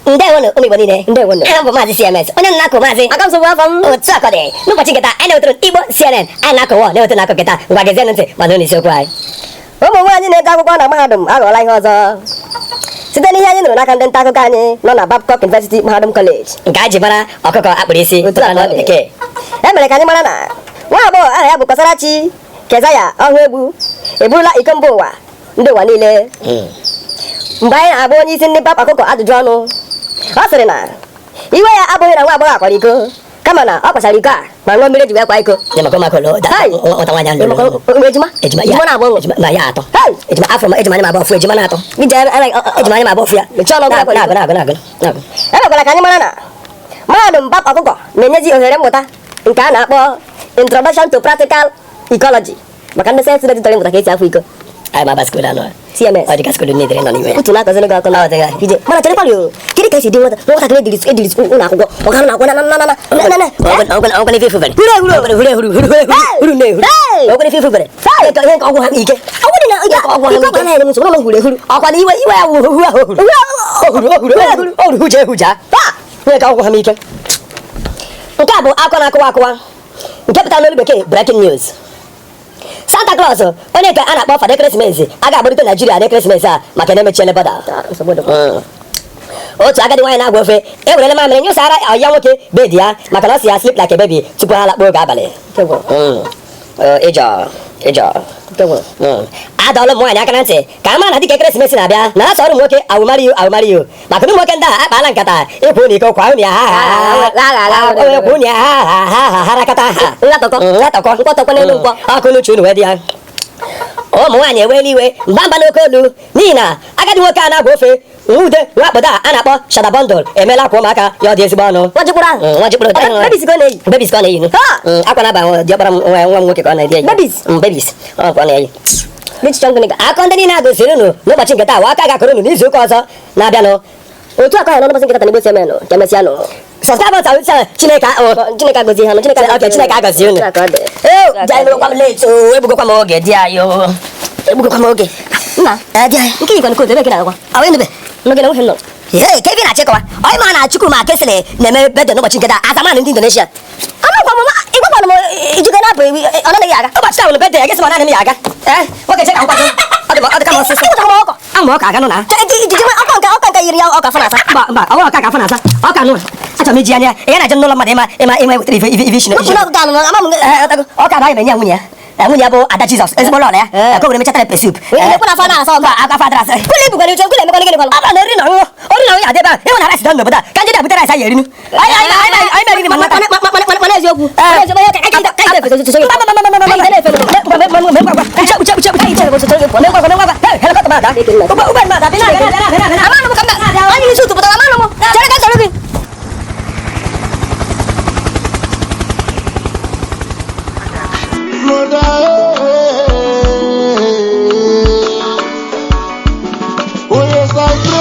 Ndewono umibonine. Ndewono. Ana mazi CMS. Onye nnako mazi. Aka so wa fam. Otu akode. N'ụbọchị nketa anyị na-wetara Igbo CNN. Anyị na-akọwa na-wetara n'akọ nketa. Ngwa gezie ntị ma nụ n'isiokwu anyị. Ụmụ nwaanyị na-ede akwụkwọ na mahadum aghọọla ihe ọzọ. Site n'ihe anyị nụrụ n'aka ndị nta akụkọ anyị nọ na Babcock University Mahadum College. Nke anyị ji mara ọkụkọ akpụrụ isi n'ọnụ bekee. E mere ka anyị mara na nwa agbọghọ aha ya bụ Kosarachi Kezaya Ọhụegbu eburula iko mba ụwa ndị ụwa niile. Mgbe anyị na-agba onye isi ndị papa ọkụkọ ajụjụ ọnụ, ọ sịrị na iwe ya abụghị na nwa agbọghọ akwara iko kama na ọ kwachara iko a ma ṅụọ mmiri ji wee kwa iko. Ejima na-agba ejima ya atọ. Ejima afọ ma ejima anyị ma abụọ fụ ejima na-atọ. Ejima anyị ma abụọ fụ ya. Emekwara ka anyị mara na mahadum papa ọkụkọ na-enyezi ohere mmụta nke a na-akpọ Introduction to Practical Ecology maka ndị sayensị dị ịmụta ka esi afụ iko. Anyị ma baskul anọ. CMS. Ọ dị ka skul niile nọ n'ime. Otu na-akọziri gị akọ na ọdịga. Ije. Mana chere kwalio. Kiri ka esi dị nwata ka ediri ụlọ akwụkwọ. Ọ ga na-akwụ na. Ọ ife fufere. Ọ ife fufere. Ihe nke ọgwụ ha ike. Ọ dị na ike ọgwụ ha ike. Ọ na-ere muso na huru. Ọkwa na iwe ya huru. Huja. Ihe ka ọgwụ ha ike. Nke a bụ akọ na-akụwa. Nke pụtara n'olu bekee breaking news. Santa Claus onye nke a na-akpọ fada ekeresimesi a ga-agbarịta Naijiria n'ekeresimesi a maka na emechiele bọda. Otu agadi nwaanyị na-agba ofe ewerele mamịrị nyụsara ọya nwoke bedi ya maka na ọ si ya sleep like a baby tupu ha lakpuo oge abalị. Ịjọ adọọlụ ụmụ nwaanyị aka na ntị ka a mara na dịka ekeresimesi na-abịa na asọ ọrụ nwoke awụmarị maka ụmụ nwoke ndị a akpaala nkata ịkwụ n'iko kwa unu ya harakata nkwọtọkwa n'elu nkwọ ọkụ n'uche unu wee dị ya. Ụmụ nwaanyị eweela iwe mba n'oke olu n'ihi na agadi nwoke a na-agba ofe nwude nwakpodo a na-akpọ Shada Bundle emeela akwa ụmụaka ya ọ dị ezigbo ọnụ. Nwajikpụrụ bebis ka ọ na-eyi akwa na-aba diọkpara nwa m nwoke ka ọ na-eyi bebis ọ na-eyi. Akọ ndị niile a gosiri unu n'ụbọchị nke taa aka ga-akọrọ unu n'izu ụka ọzọ na-abịanụ. Otu akọ ya n'ụbọchị nketa na Igbo CNN ka emesịanụ. Subscribe Chineke agọzie ha Chineke agọzie unu. Egbugokwa m oge di ayo. Egbugokwa m oge. Nna, di ayo. Nke ikwe n'oge ebe na-agwa. Awe ndube. N'oge na nwoke nọ. Ee, ka ebe na-achịkọwa. Onye ma na Chukwu ma Kesịlị na-eme bedde n'ụbọchị nke taa azamanụ ndị Indonesia. Igwakwana m ijugo na-apụ ọ naghị aga. Ụbọchị taa bụ bedde ya gesi ma naanị m ya aga. Nwoke cheka nkwado. Ọ dị ka m ọsịsọ. Amụ ọka aga nụ na. Ọka nke yiri ya ọka afọ na-asa. Mba, ọ bụrụ ọka ka afọ na-asa. Ọka nụ. Achọrọ m iji anya ya na-eje n'ụlọ mmadụ ịma wetara ife isi ọka bụ anyị menye nwunye ya. Nwunye ya bụ Ada Jizọs ezigbo ụlọ ya ka o were mechatara pesup ori na nwunye adị ebe a ịnwe na rice dị n'obodo a ka ndị na-ebute rice anyị erinu anyị meriri ma nnata eziokwu Brother,